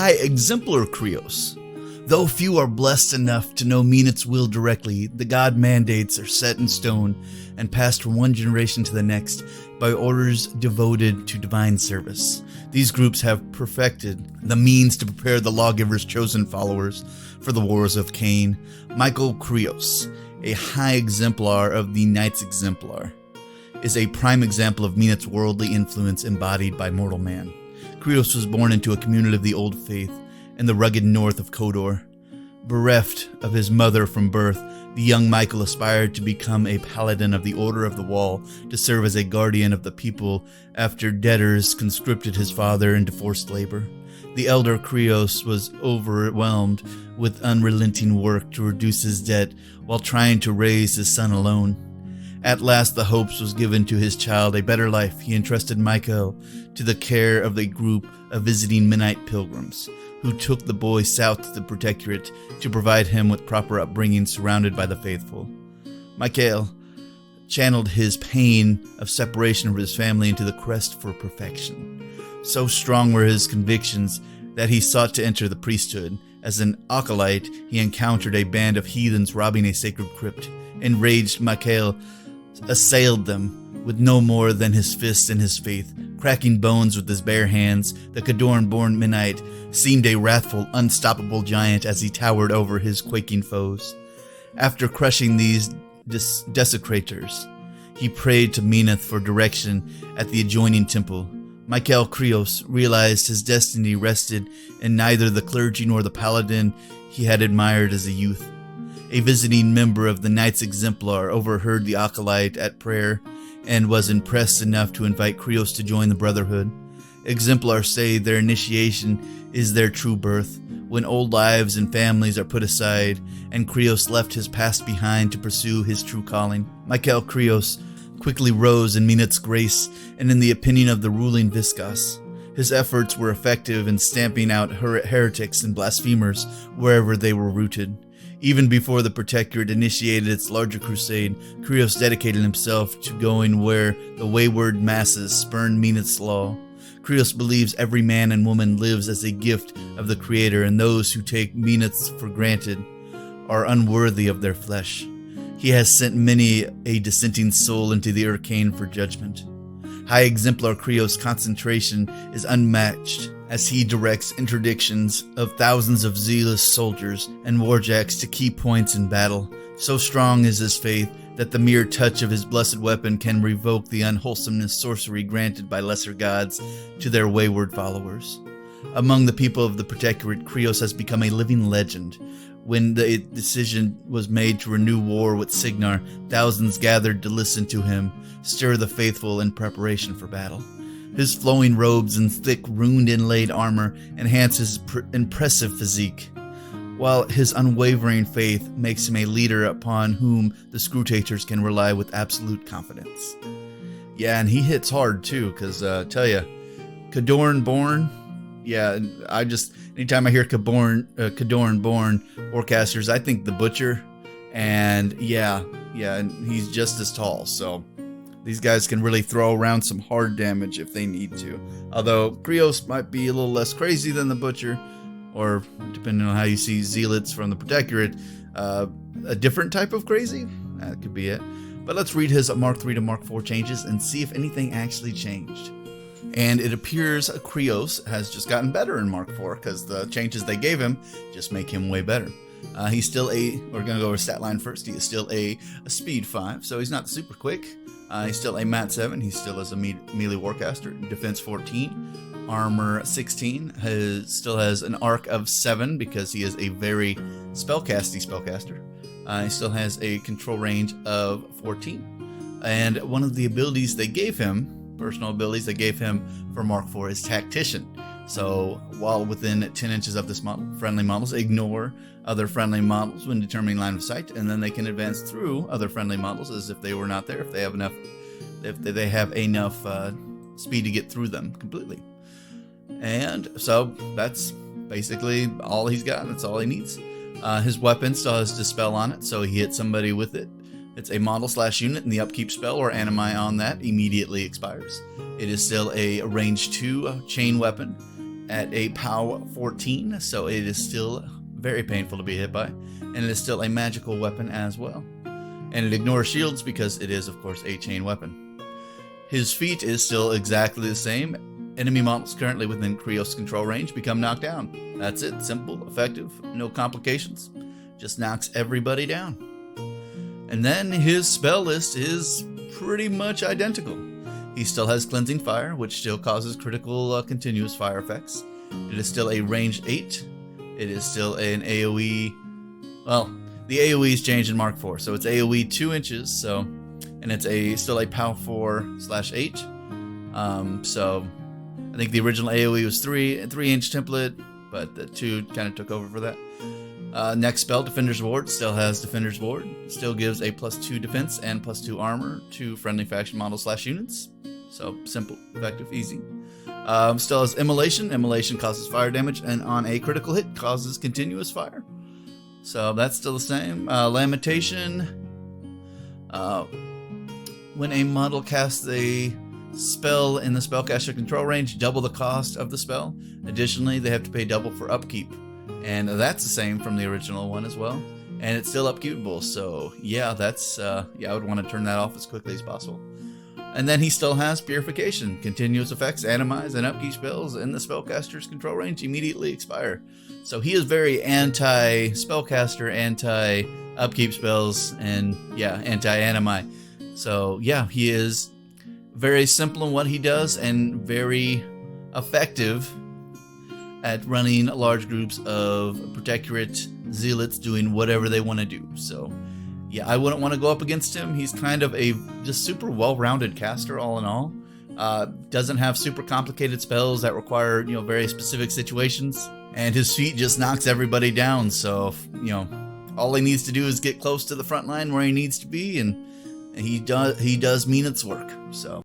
Exemplar Kreoss. Though few are blessed enough to know Menoth's will directly, the god mandates are set in stone and passed from one generation to the next by orders devoted to divine service. These groups have perfected the means to prepare the lawgiver's chosen followers for the wars of Cain. Michael Kreoss, a high exemplar of the Knights Exemplar, is a prime example of Menoth's worldly influence embodied by mortal man. Kreoss was born into a community of the Old Faith in the rugged north of Khadoran. Bereft of his mother from birth, the young Michael aspired to become a paladin of the Order of the Wall, to serve as a guardian of the people after debtors conscripted his father into forced labor. The elder Kreoss was overwhelmed with unrelenting work to reduce his debt while trying to raise his son alone. At last the hopes was given to his child a better life. He entrusted Michael to the care of a group of visiting Mennonite pilgrims, who took the boy south to the Protectorate to provide him with proper upbringing surrounded by the faithful. Michael channeled his pain of separation from his family into the quest for perfection. So strong were his convictions that he sought to enter the priesthood. As an acolyte, he encountered a band of heathens robbing a sacred crypt. Enraged, Michael assailed them with no more than his fists and his faith. Cracking bones with his bare hands, the Khadoran Born Mennonite seemed a wrathful, unstoppable giant as he towered over his quaking foes. After crushing these desecrators, he prayed to Menoth for direction at the adjoining temple. Michael Kreoss realized his destiny rested in neither the clergy nor the paladin he had admired as a youth. A visiting member of the Knights Exemplar overheard the acolyte at prayer and was impressed enough to invite Kreoss to join the Brotherhood. Exemplars say their initiation is their true birth, when old lives and families are put aside, and Kreoss left his past behind to pursue his true calling. Michael Kreoss quickly rose in Menoth's grace and in the opinion of the ruling Viscos. His efforts were effective in stamping out heretics and blasphemers wherever they were rooted. Even before the Protectorate initiated its larger crusade, Kreoss dedicated himself to going where the wayward masses spurned Menoth's law. Kreoss believes every man and woman lives as a gift of the Creator, and those who take Menoth's for granted are unworthy of their flesh. He has sent many a dissenting soul into the arcane for judgment. High Exemplar Kreoss' concentration is unmatched as he directs interdictions of thousands of zealous soldiers and warjacks to key points in battle. So strong is his faith that the mere touch of his blessed weapon can revoke the unwholesomeness sorcery granted by lesser gods to their wayward followers. Among the people of the Protectorate, Kreoss has become a living legend. When the decision was made to renew war with Signar, thousands gathered to listen to him stir the faithful in preparation for battle. His flowing robes and thick rune-inlaid armor enhance his impressive physique, while his unwavering faith makes him a leader upon whom the scrutators can rely with absolute confidence. Yeah, and he hits hard too, because tell you, Khadoran Born, yeah, anytime I hear Khadoran Born Warcasters, I think the Butcher, and yeah, and he's just as tall, so these guys can really throw around some hard damage if they need to. Although Kreoss might be a little less crazy than the Butcher, or depending on how you see Zealots from the Protectorate, a different type of crazy? That could be it. But let's read his Mark 3 to Mark 4 changes and see if anything actually changed. And it appears Kreoss has just gotten better in Mark 4, because the changes they gave him just make him way better. He's still we're going to go over stat line first. He is still a speed 5, so he's not super quick. He's still a mat 7. He still is a melee warcaster. Defense 14. Armor 16. Still has an arc of 7 because he is a very spellcaster. He still has a control range of 14. And one of the abilities they gave him, personal abilities they gave him for Mark 4, is Tactician. So while within 10 inches of this model, friendly models ignore other friendly models when determining line of sight, and then they can advance through other friendly models as if they were not there, if they have enough speed to get through them completely. And so that's basically all he's got. That's all he needs. His weapon still has Dispel on it, so he hits somebody with it. It's a model/unit, and the upkeep spell or animi on that immediately expires. It is still a range 2 chain weapon, at a POW 14, so it is still very painful to be hit by, and it is still a magical weapon as well. And it ignores shields because it is, of course, a chain weapon. His feat is still exactly the same. Enemy models currently within Kreoss control range become knocked down. That's it. Simple, effective, no complications. Just knocks everybody down. And then his spell list is pretty much identical. He still has Cleansing Fire, which still causes critical continuous fire effects. It is still a range 8. It is still an AoE. Well, the AoE is changed in Mark 4, so it's AoE 2 inches. So, and it's still a POW 4/8. So, I think the original AoE was 3-inch template, but the 2 kind of took over for that. Next spell, Defender's Ward, still has Defender's Ward. Still gives a +2 defense and +2 armor to friendly faction models / units. So simple, effective, easy. Still has Immolation. Immolation causes fire damage, and on a critical hit causes continuous fire. So that's still the same. Lamentation. When a model casts a spell in the spellcaster control range, double the cost of the spell. Additionally, they have to pay double for upkeep. And that's the same from the original one as well. And it's still upkeepable, so yeah, that's I would want to turn that off as quickly as possible. And then he still has Purification. Continuous effects, Atomize, and upkeep spells in the spellcaster's control range immediately expire. So he is very anti-spellcaster, anti-upkeep spells, and yeah, anti-animi. So yeah, he is very simple in what he does and very effective at running large groups of Protectorate zealots doing whatever they want to do. So yeah, I wouldn't want to go up against him. He's kind of a just super well-rounded caster all in all. Doesn't have super complicated spells that require, very specific situations. And his feat just knocks everybody down. So, all he needs to do is get close to the front line where he needs to be, and he does menoth's work. So